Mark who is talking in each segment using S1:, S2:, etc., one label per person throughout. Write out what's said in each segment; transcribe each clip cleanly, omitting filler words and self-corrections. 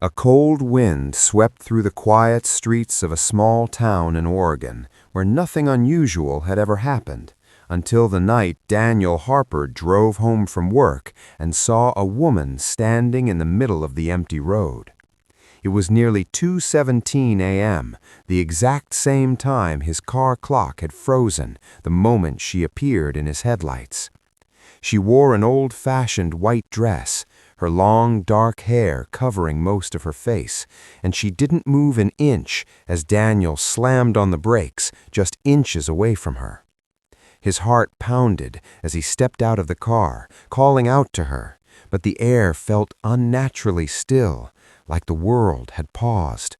S1: A cold wind swept through the quiet streets of a small town in Oregon where nothing unusual had ever happened, until the night Daniel Harper drove home from work and saw a woman standing in the middle of the empty road. It was nearly 2:17 a.m., the exact same time his car clock had frozen the moment she appeared in his headlights. She wore an old-fashioned white dress, her long, dark hair covering most of her face, and she didn't move an inch as Daniel slammed on the brakes just inches away from her. His heart pounded as he stepped out of the car, calling out to her, but the air felt unnaturally still, like the world had paused.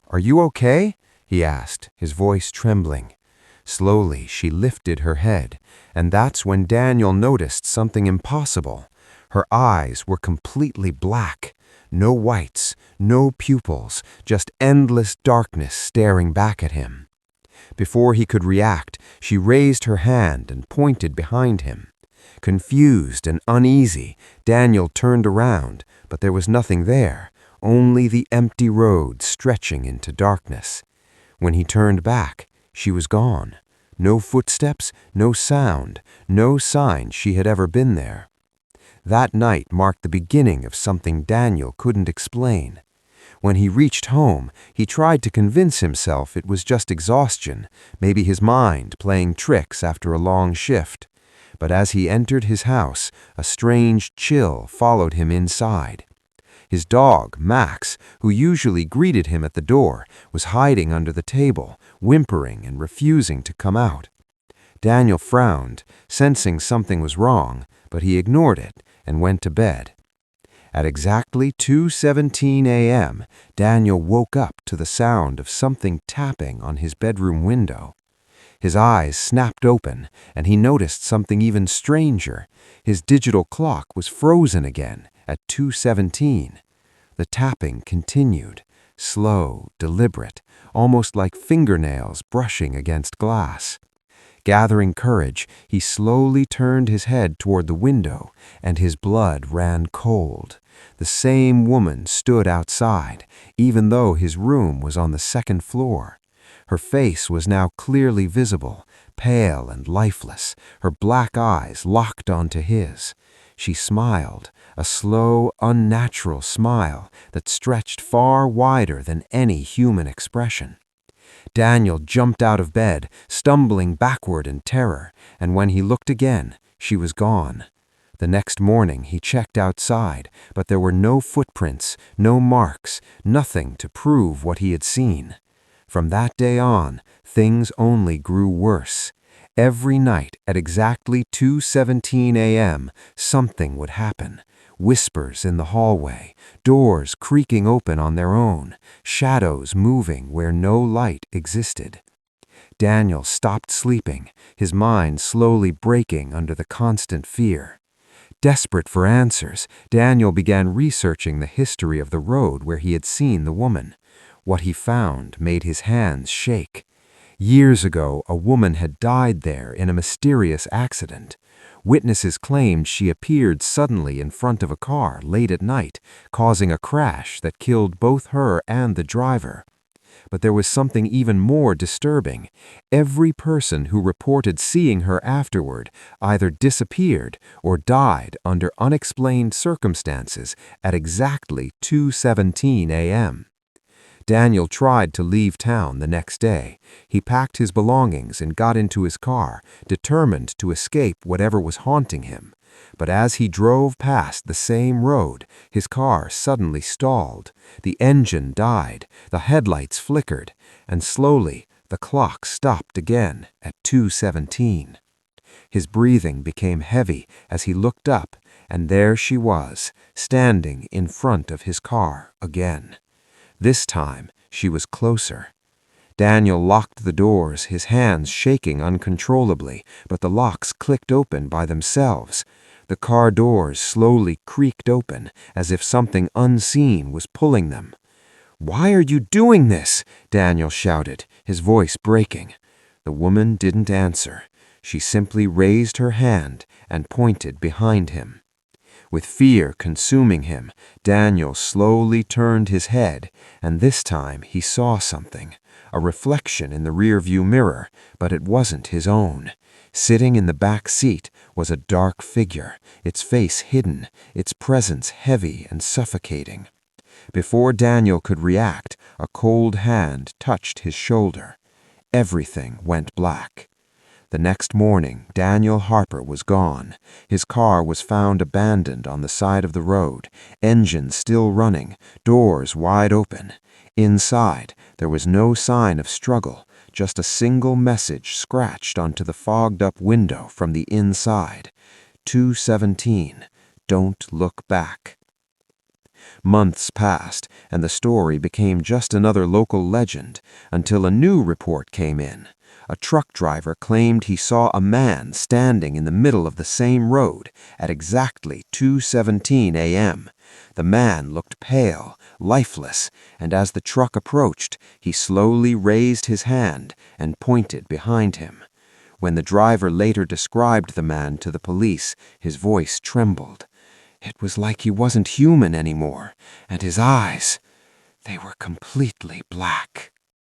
S1: "Are you okay?" he asked, his voice trembling. Slowly, she lifted her head, and that's when Daniel noticed something impossible. Her eyes were completely black. No whites, no pupils, just endless darkness staring back at him. Before he could react, she raised her hand and pointed behind him. Confused and uneasy, Daniel turned around, but there was nothing there, only the empty road stretching into darkness. When he turned back, she was gone. No footsteps, no sound, no sign she had ever been there. That night marked the beginning of something Daniel couldn't explain. When he reached home, he tried to convince himself it was just exhaustion, maybe his mind playing tricks after a long shift. But as he entered his house, a strange chill followed him inside. His dog, Max, who usually greeted him at the door, was hiding under the table, whimpering and refusing to come out. Daniel frowned, sensing something was wrong, but he ignored it and went to bed. At exactly 2:17 a.m., Daniel woke up to the sound of something tapping on his bedroom window. His eyes snapped open, and he noticed something even stranger. His digital clock was frozen again at 2:17. The tapping continued, slow, deliberate, almost like fingernails brushing against glass. Gathering courage, he slowly turned his head toward the window, and his blood ran cold. The same woman stood outside, even though his room was on the second floor. Her face was now clearly visible, pale and lifeless, her black eyes locked onto his. She smiled, a slow, unnatural smile that stretched far wider than any human expression. Daniel jumped out of bed, stumbling backward in terror, and when he looked again, she was gone. The next morning he checked outside, but there were no footprints, no marks, nothing to prove what he had seen. From that day on, things only grew worse. Every night at exactly 2:17 a.m., something would happen. Whispers in the hallway, doors creaking open on their own, shadows moving where no light existed. Daniel stopped sleeping, his mind slowly breaking under the constant fear. Desperate for answers, Daniel began researching the history of the road where he had seen the woman. What he found made his hands shake. Years ago, a woman had died there in a mysterious accident. Witnesses claimed she appeared suddenly in front of a car late at night, causing a crash that killed both her and the driver. But there was something even more disturbing. Every person who reported seeing her afterward either disappeared or died under unexplained circumstances at exactly 2:17 a.m. Daniel tried to leave town the next day. He packed his belongings and got into his car, determined to escape whatever was haunting him. But as he drove past the same road, his car suddenly stalled. The engine died, the headlights flickered, and slowly the clock stopped again at 2:17. His breathing became heavy as he looked up, and there she was, standing in front of his car again. This time, she was closer. Daniel locked the doors, his hands shaking uncontrollably, but the locks clicked open by themselves. The car doors slowly creaked open, as if something unseen was pulling them. "Why are you doing this?" Daniel shouted, his voice breaking. The woman didn't answer. She simply raised her hand and pointed behind him. With fear consuming him, Daniel slowly turned his head, and this time he saw something. A reflection in the rearview mirror, but it wasn't his own. Sitting in the back seat was a dark figure, its face hidden, its presence heavy and suffocating. Before Daniel could react, a cold hand touched his shoulder. Everything went black. The next morning, Daniel Harper was gone. His car was found abandoned on the side of the road, engine still running, doors wide open. Inside, there was no sign of struggle, just a single message scratched onto the fogged-up window from the inside. 217, don't look back. Months passed, and the story became just another local legend, until a new report came in. A truck driver claimed he saw a man standing in the middle of the same road at exactly 2:17 a.m. The man looked pale, lifeless, and as the truck approached, he slowly raised his hand and pointed behind him. When the driver later described the man to the police, his voice trembled. It was like he wasn't human anymore, and his eyes, they were completely black.